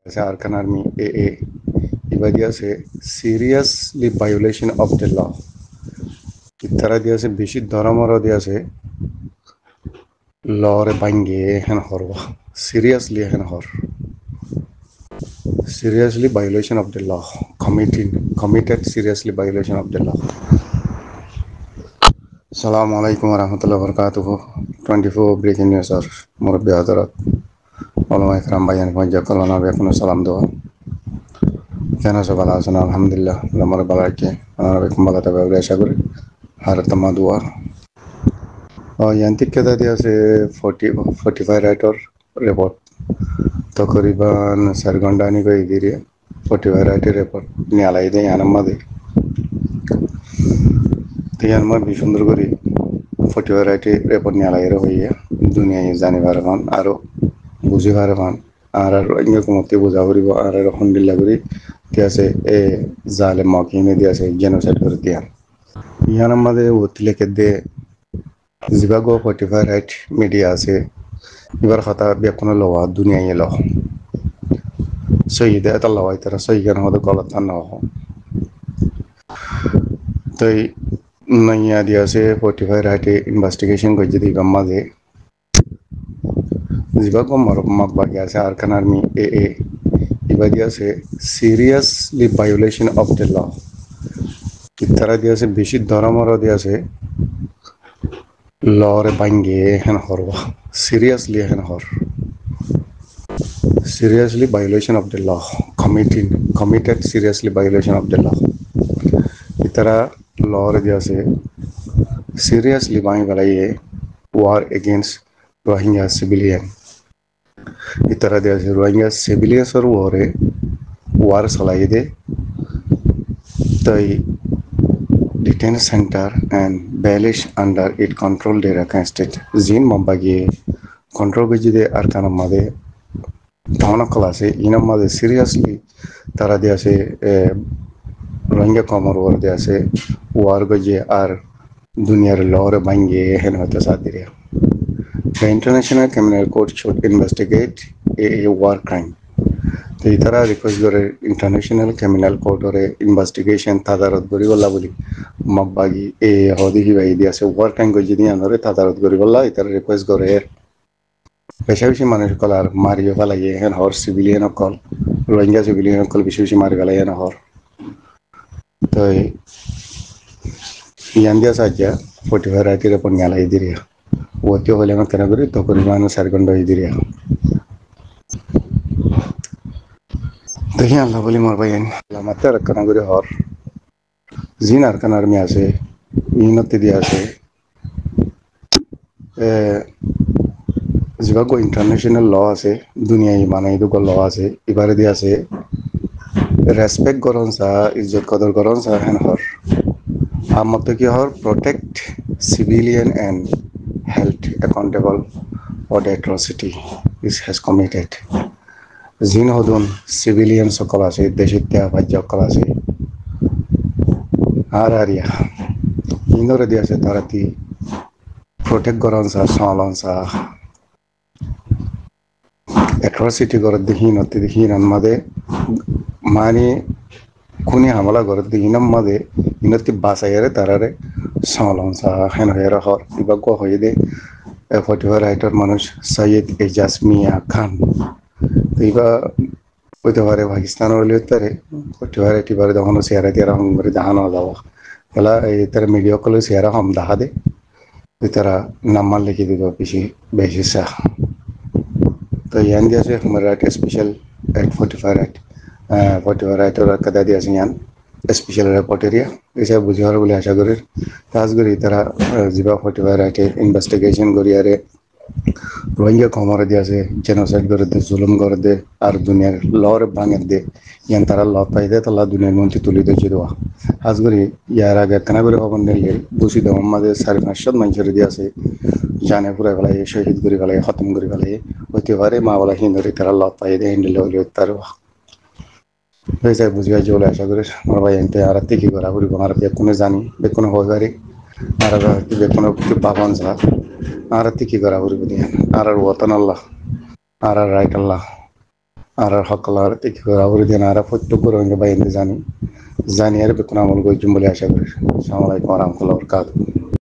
as Arkan Army AA ಇವಾಗ আছে seriously violation of the law ইত্যারা দিয়েছে বেশি ধরামরা দিয়েছে লরে ভাঙ্গে হেন হরবা seriously হেন হর seriously violation of the law committed seriously violation of the law. Assalamu alaikum warahmatullahi wabarakatuh. 24 breaking news or murabbi hadarat ulama ikram bayan pajja kalana bekunu salam doa কেন সকাল আছেন আলহামদুলিল্লাহ আমার বালাকে আমার বেকুম বালাতে ব্যবহার আশা করি আর তোমা দোয়া यांत्रिक के दादी আছে 45 রাইটর রিপোর্ট তকরিবান 4 ঘন্টা নি কই দিরে 45 রাইটের রিপোর্ট নি আলাই দেই আনামদেতিয়ান মা বি সুন্দর করি 45 রাইটের রিপোর্ট নি আলাই হইয়া দুনিয়ায় জানিবার মান আর বুঝিবার মান আর ইংগে কমতে বুঝা করিব আর আলহামদুলিল্লাহ করি দিয়াছে এ জালেম মকিনে দিয়াছে জেনোসাইড করে দিয়া ইয়ান আমাদের ওতলে কে দে জিবাগো 45 রাইট মিডিয়া আছে এবার কথা বেকোনো লওয়া দুনিয়ায় এলো সৈয়দে আল্লাহ তারা সৈয়গান হতে গলত না হ তাই নইয়া দিয়াছে 45 রাইটে ইনভেস্টিগেশন করে যদি মাঝে জিবাগো মক বাকি আছে আরকান আর্মি এ এবার দিয়াছে seriously violation of the law ইত্যারা দিয়েছে বেশি ধরামরা দিয়েছে লরে ভাঙ্গে হেন হরবা seriously হেন হর seriously violation of the law committed seriously violation of the law ইতারা লরে দিয়েছে seriously ভাঙ্গে বেলাইয়ে war against Rohingya civilian ইতারা দিয়েছে Rohingya civilians or war চালাই দে তাই detention center and banish under it control de Rakhine state zin mambagi control gejide arkana made dhana class ina made seriously tara de ase Rohingya komor war de ase war geje ar duniyar lore bange hen hota sadire the international criminal court should investigate a war crime এই তারা request করে international criminal কোর্টরে investigation তাদারত করি বলা বলি মগবাগি এ হদি কি ভাই দিয়াছে war time করে যদি আনরে তাদারত করি বলা ইতারা রিকোয়েস্ট করে বেশি বেশি মানুষ কল আর মারিও ফেলাই হেন হর সিভিলিয়ান কল রোহিঙ্গা সিভিলিয়ান কল বেশি বেশি মারি ফেলাই হেন হর তো ইয়ান দিয়া সাজ্জা 45 রাইটের উপর নিয়ালাই দিরিয়া ওতে হলে আমার কেন করি তখন মানুষ 4 ঘন্টা দিরিয়া দেখি আল্লাহ বলি মোর ভাই লামাতে রাখনা করে হর জিন আরকান আর্মি আছে ইনতে দিয়া আছে জিবাগো ইন্টারন্যাশনাল ল আছে দুনিয়ায় মানাই দুগো ল আছে এবারে দিয়া আছে রেসপেক্ট করন সা ইজ্জত কদর করন সা হেন হর আমত কি হর protect civilian and held accountable for the atrocity is has committed জিন হদুন সিভিলিয়ান সকল আছে দেশের ত্যাগ ভাজ্য সকল আছে আর আরিয়া ইন্দরে দিয়েছে তারাতি প্রোটেক্ট করন সা সালন সা অ্যাট্রসিটি করে দিহীন অতি দিহীন মাদে মানে খুনি হামলা করে দিহীন মাদে ইনতি বাসাইরে তারারে সালন সা হেন হয়ে হর ইবাগ হয়ে দে 45 রাইটার মানুষ সৈয়দ এজাজ মিয়া খান ইবা হইতে পারে পাকিস্তান হলে তারে 45 রাইটি বারে তখন শেয়ারা তিয়ারা হম করে জাহানো যাওয়া এলা এই তার মিডিয়া কলে শেয়ারা হম দেখা দে তারা নাম্বার লিখে দিব বেশি বেশি সা তো ইয়ান দিয়েছে human right special at 45 right 45 right ওরা কাদা দিয়েছে ইয়ান স্পেশাল রিপোর্ট এরিয়া এসে বুঝিবার বলে আশা করি কাজ করি তারা জিবা 45 রাইটে ইনভেস্টিগেশন করি আরে রোহিঙ্গা কমরে দিয়েছে জেনোসাইড করে দে জুলুম করে দে আর দুনিয়ার লরে ভাঙে দে ইয়ান তারা ল পাই দে তালা দুনিয়ার মন্ত্রী তুলি দিয়ে দেওয়া আজ করি ইয়ার আগে কেনা করে খবর নিলে বুঝি দেওয়া আমাদের 550 মানুষের দিয়েছে জানে পুরে ফেলাই শহীদ করে ফেলাই খতম করে ফেলাই হইতে পারে মা বলা হিন্দুরি তারা ল পাই দে হ্যান্ডেল হলে তার হয়েছে বুঝিয়া চলে আশা করি আমার ভাই এনতে আর কি করা করিব আর বেকুনে জানি বেকুনে হয়ে পারে আর বেকুনে পাবন যা আর কি করা করিব দিয়ে আর ওতন আল্লাহ আর রাইট আল্লাহ আর সকলের থেকে আবরি দিন আর প্রত্যেক রঙে বাইরে জানি জানি আর বেতন আমল করছুম বলে আশা করি। আসসালামু আলাইকুম ওয়া রাহমাতুল্লাহি ওয়া বারাকাতুহু।